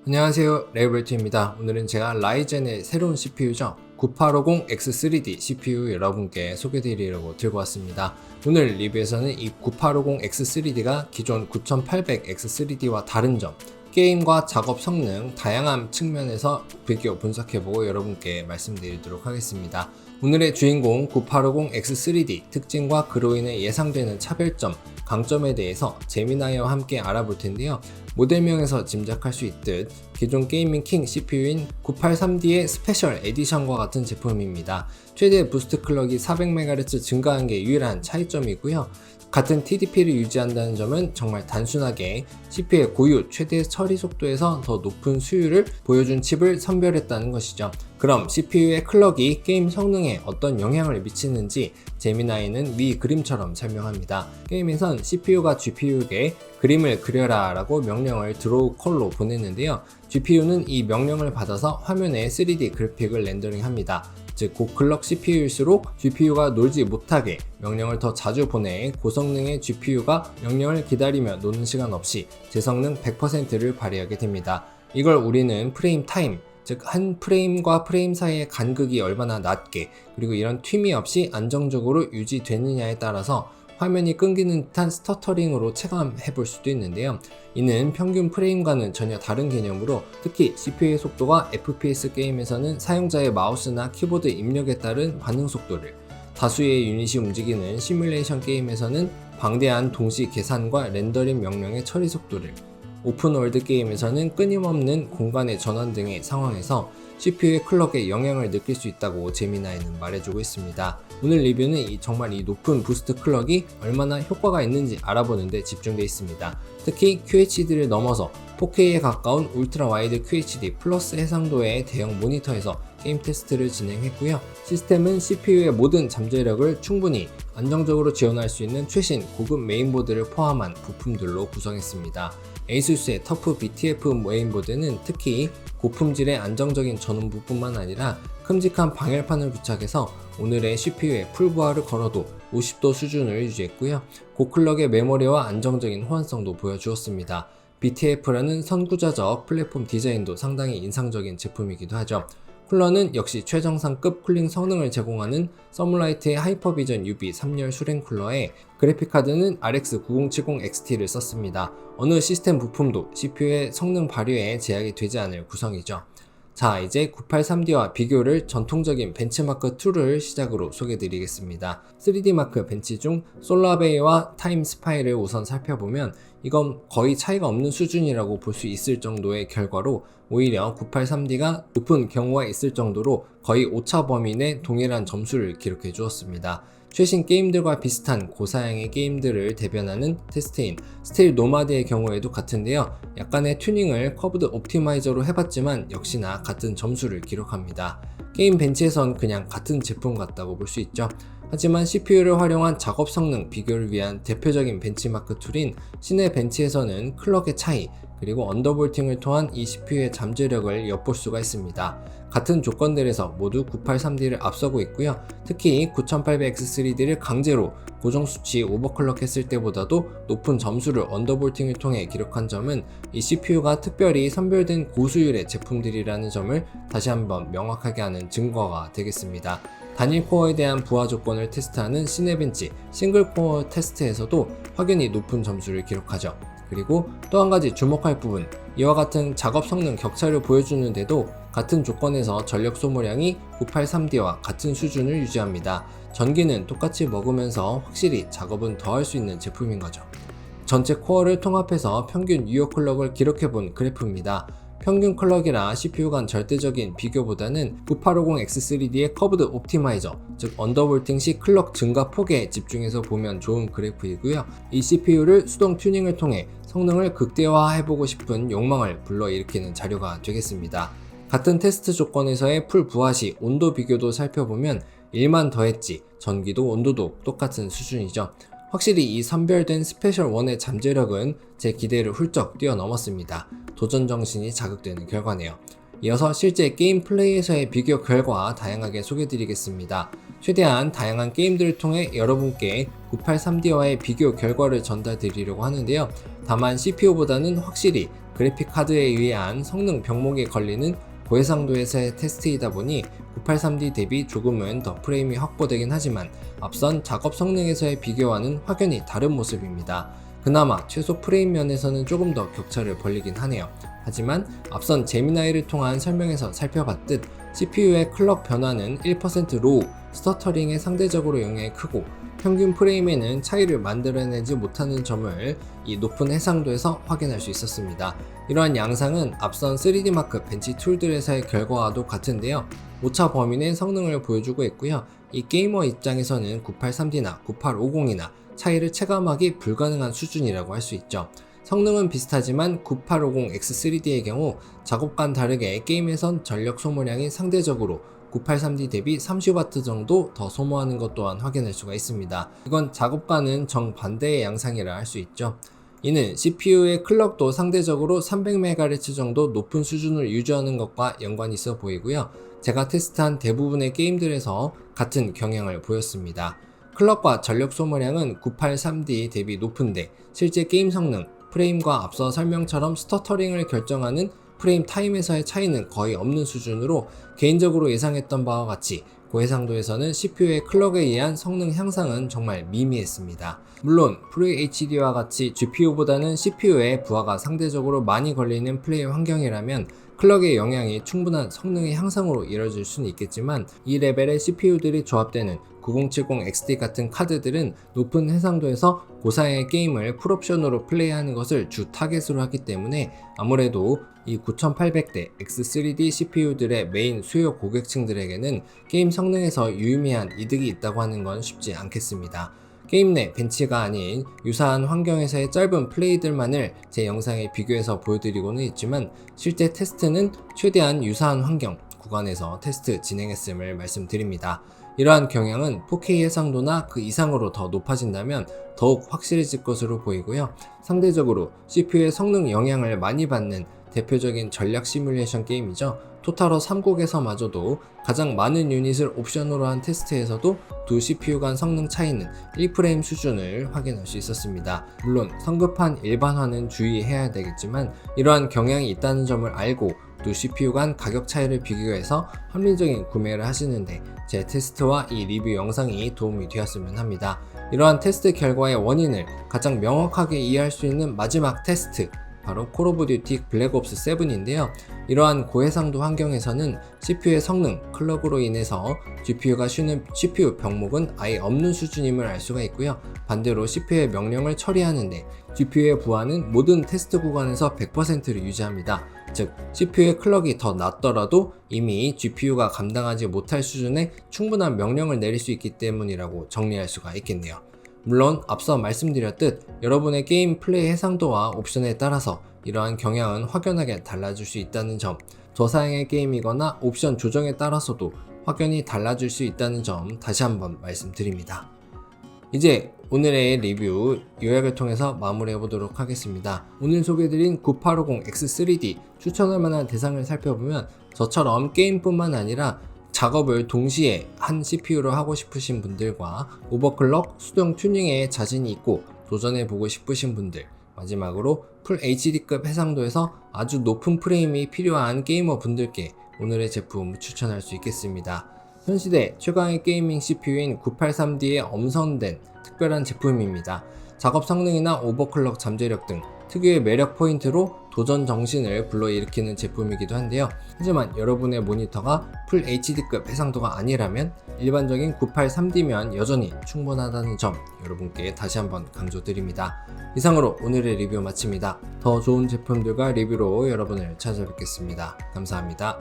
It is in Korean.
안녕하세요, 레이블트입니다. 오늘은 제가 라이젠의 새로운 CPU죠. 9850X3D CPU 여러분께 소개드리려고 들고 왔습니다. 오늘 리뷰에서는 이 9850X3D가 기존 9800X3D와 다른 점, 게임과 작업 성능, 다양한 측면에서 비교 분석해보고 여러분께 말씀드리도록 하겠습니다. 오늘의 주인공 9850X3D 특징과 그로 인해 예상되는 차별점, 강점에 대해서 제미나이와 함께 알아볼 텐데요. 모델명에서 짐작할 수 있듯 기존 게이밍 킹 CPU인 983D의 스페셜 에디션과 같은 제품입니다. 최대 부스트 클럭이 400MHz 증가한 게 유일한 차이점이고요. 같은 TDP를 유지한다는 점은 정말 단순하게 CPU의 고유 최대 처리 속도에서 더 높은 수율을 보여준 칩을 선별했다는 것이죠. 그럼 CPU의 클럭이 게임 성능에 어떤 영향을 미치는지 제미나이는 위 그림처럼 설명합니다. 게임에선 CPU가 GPU에게 그림을 그려라 라고 명령을 드로우 콜로 보냈는데요. GPU는 이 명령을 받아서 화면에 3D 그래픽을 렌더링합니다. 즉 고클럭 CPU일수록 GPU가 놀지 못하게 명령을 더 자주 보내 고성능의 GPU가 명령을 기다리며 노는 시간 없이 제 성능 100%를 발휘하게 됩니다. 이걸 우리는 프레임 타임, 즉 한 프레임과 프레임 사이의 간극이 얼마나 낮게 그리고 이런 튠이 없이 안정적으로 유지되느냐에 따라서 화면이 끊기는 듯한 스터터링으로 체감해 볼 수도 있는데요. 이는 평균 프레임과는 전혀 다른 개념으로 특히 CPU의 속도가 FPS 게임에서는 사용자의 마우스나 키보드 입력에 따른 반응 속도를, 다수의 유닛이 움직이는 시뮬레이션 게임에서는 방대한 동시 계산과 렌더링 명령의 처리 속도를, 오픈월드 게임에서는 끊임없는 공간의 전환 등의 상황에서 CPU의 클럭에 영향을 느낄 수 있다고 제미나이는 말해주고 있습니다. 오늘 리뷰는 정말 이 높은 부스트 클럭이 얼마나 효과가 있는지 알아보는 데 집중되어 있습니다. 특히 QHD를 넘어서 4K에 가까운 울트라 와이드 QHD 플러스 해상도의 대형 모니터에서 게임 테스트를 진행했고요. 시스템은 CPU의 모든 잠재력을 충분히 안정적으로 지원할 수 있는 최신 고급 메인보드를 포함한 부품들로 구성했습니다. ASUS의 터프 BTF 메인보드는 특히 고품질의 안정적인 전원부뿐만 아니라 큼직한 방열판을 부착해서 오늘의 CPU에 풀부하를 걸어도 50도 수준을 유지했고요. 고클럭의 메모리와 안정적인 호환성도 보여주었습니다. BTF라는 선구자적 플랫폼 디자인도 상당히 인상적인 제품이기도 하죠. 쿨러는 역시 최정상급 쿨링 성능을 제공하는 서물라이트의 하이퍼비전 UV 3열 수랭 쿨러에 그래픽카드는 RX 9070XT를 썼습니다. 어느 시스템 부품도 CPU의 성능 발휘에 제약이 되지 않을 구성이죠. 자, 이제 983D와 비교를 전통적인 벤치마크 2를 시작으로 소개드리겠습니다. 3D마크 벤치 중 솔라베이와 타임 스파이를 우선 살펴보면 이건 거의 차이가 없는 수준이라고 볼 수 있을 정도의 결과로 오히려 983D가 높은 경우가 있을 정도로 거의 오차 범위 내 동일한 점수를 기록해 주었습니다. 최신 게임들과 비슷한 고사양의 게임들을 대변하는 테스트인 스틸 노마드의 경우에도 같은데요. 약간의 튜닝을 커브드 옵티마이저로 해봤지만 역시나 같은 점수를 기록합니다. 게임 벤치에선 그냥 같은 제품 같다고 볼 수 있죠. 하지만 CPU를 활용한 작업 성능 비교를 위한 대표적인 벤치마크 툴인 시내 벤치에서는 클럭의 차이, 그리고 언더볼팅을 통한 이 CPU의 잠재력을 엿볼 수가 있습니다. 같은 조건들에서 모두 983D를 앞서고 있고요. 특히 9800X3D를 강제로 고정수치 오버클럭 했을 때보다도 높은 점수를 언더볼팅을 통해 기록한 점은 이 CPU가 특별히 선별된 고수율의 제품들이라는 점을 다시 한번 명확하게 하는 증거가 되겠습니다. 단일 코어에 대한 부하 조건을 테스트하는 시네벤치 싱글 코어 테스트에서도 확연히 높은 점수를 기록하죠. 그리고 또 한 가지 주목할 부분, 이와 같은 작업 성능 격차를 보여주는데도 같은 조건에서 전력 소모량이 983D와 같은 수준을 유지합니다. 전기는 똑같이 먹으면서 확실히 작업은 더 할 수 있는 제품인 거죠. 전체 코어를 통합해서 평균 유효 클럭을 기록해본 그래프입니다. 평균 클럭이라 CPU 간 절대적인 비교보다는 9850X3D의 커브드 옵티마이저, 즉 언더볼팅 시 클럭 증가 폭에 집중해서 보면 좋은 그래프이고요. 이 CPU를 수동 튜닝을 통해 성능을 극대화해보고 싶은 욕망을 불러일으키는 자료가 되겠습니다. 같은 테스트 조건에서의 풀 부하 시 온도 비교도 살펴보면 1만 더했지 전기도 온도도 똑같은 수준이죠. 확실히 이 선별된 스페셜 1의 잠재력은 제 기대를 훌쩍 뛰어넘었습니다. 도전 정신이 자극되는 결과네요. 이어서 실제 게임 플레이에서의 비교 결과 다양하게 소개드리겠습니다. 최대한 다양한 게임들을 통해 여러분께 983D와의 비교 결과를 전달드리려고 하는데요. 다만 CPU보다는 확실히 그래픽 카드에 의한 성능 병목이 걸리는 고해상도에서의 테스트이다 보니 983D 대비 조금은 더 프레임이 확보되긴 하지만 앞선 작업 성능에서의 비교와는 확연히 다른 모습입니다. 그나마 최소 프레임 면에서는 조금 더 격차를 벌리긴 하네요. 하지만 앞선 제미나이를 통한 설명에서 살펴봤듯 CPU의 클럭 변화는 1% 로우, 스터터링에 상대적으로 영향이 크고 평균 프레임에는 차이를 만들어내지 못하는 점을 이 높은 해상도에서 확인할 수 있었습니다. 이러한 양상은 앞선 3D마크 벤치 툴들에서의 결과와도 같은데요. 오차 범위 내 성능을 보여주고 있고요. 이 게이머 입장에서는 983D나 9850이나 차이를 체감하기 불가능한 수준이라고 할 수 있죠. 성능은 비슷하지만 9850X3D의 경우 작업과는 다르게 게임에선 전력 소모량이 상대적으로 983D 대비 30W 정도 더 소모하는 것 또한 확인할 수가 있습니다. 이건 작업과는 정반대의 양상이라 할 수 있죠. 이는 CPU의 클럭도 상대적으로 300MHz 정도 높은 수준을 유지하는 것과 연관이 있어 보이고요. 제가 테스트한 대부분의 게임들에서 같은 경향을 보였습니다. 클럭과 전력 소모량은 983D 대비 높은데 실제 게임 성능, 프레임과 앞서 설명처럼 스터터링을 결정하는 프레임 타임에서의 차이는 거의 없는 수준으로 개인적으로 예상했던 바와 같이 고해상도에서는 CPU의 클럭에 의한 성능 향상은 정말 미미했습니다. 물론 FHD와 같이 GPU보다는 CPU의 부하가 상대적으로 많이 걸리는 플레이 환경이라면 클럭의 영향이 충분한 성능의 향상으로 이뤄질 수는 있겠지만 이 레벨의 CPU들이 조합되는 9070XT 같은 카드들은 높은 해상도에서 고사양의 게임을 풀옵션으로 플레이하는 것을 주 타겟으로 하기 때문에 아무래도 이 9800대 X3D CPU들의 메인 수요 고객층들에게는 게임 성능에서 유의미한 이득이 있다고 하는 건 쉽지 않겠습니다. 게임 내 벤치가 아닌 유사한 환경에서의 짧은 플레이들만을 제 영상에 비교해서 보여드리고는 있지만 실제 테스트는 최대한 유사한 환경 구간에서 테스트 진행했음을 말씀드립니다. 이러한 경향은 4K 해상도나 그 이상으로 더 높아진다면 더욱 확실해질 것으로 보이고요. 상대적으로 CPU의 성능 영향을 많이 받는 대표적인 전략 시뮬레이션 게임이죠. 토탈워 3국에서마저도 가장 많은 유닛을 옵션으로 한 테스트에서도 두 CPU 간 성능 차이는 1프레임 수준을 확인할 수 있었습니다. 물론 성급한 일반화는 주의해야 되겠지만 이러한 경향이 있다는 점을 알고 두 CPU 간 가격 차이를 비교해서 합리적인 구매를 하시는데 제 테스트와 이 리뷰 영상이 도움이 되었으면 합니다. 이러한 테스트 결과의 원인을 가장 명확하게 이해할 수 있는 마지막 테스트, 바로 콜 오브 듀티 블랙옵스 7인데요. 이러한 고해상도 환경에서는 CPU의 성능, 클럭으로 인해서 GPU가 쉬는 CPU 병목은 아예 없는 수준임을 알 수가 있고요. 반대로 CPU의 명령을 처리하는데 GPU의 부하는 모든 테스트 구간에서 100%를 유지합니다. 즉, CPU의 클럭이 더 낮더라도 이미 GPU가 감당하지 못할 수준의 충분한 명령을 내릴 수 있기 때문이라고 정리할 수가 있겠네요. 물론 앞서 말씀드렸듯 여러분의 게임 플레이 해상도와 옵션에 따라서 이러한 경향은 확연하게 달라질 수 있다는 점, 저사양의 게임이거나 옵션 조정에 따라서도 확연히 달라질 수 있다는 점 다시 한번 말씀드립니다. 이제 오늘의 리뷰 요약을 통해서 마무리해 보도록 하겠습니다. 오늘 소개해드린 9850X3D 추천할 만한 대상을 살펴보면 저처럼 게임뿐만 아니라 작업을 동시에 한 CPU로 하고 싶으신 분들과 오버클럭, 수동 튜닝에 자신이 있고 도전해보고 싶으신 분들, 마지막으로 풀 HD급 해상도에서 아주 높은 프레임이 필요한 게이머 분들께 오늘의 제품 추천할 수 있겠습니다. 현시대 최강의 게이밍 CPU인 983D에 엄선된 특별한 제품입니다. 작업 성능이나 오버클럭 잠재력 등 특유의 매력 포인트로 도전 정신을 불러일으키는 제품이기도 한데요. 하지만 여러분의 모니터가 풀 HD급 해상도가 아니라면 일반적인 983D면 여전히 충분하다는 점 여러분께 다시 한번 강조드립니다. 이상으로 오늘의 리뷰 마칩니다. 더 좋은 제품들과 리뷰로 여러분을 찾아뵙겠습니다. 감사합니다.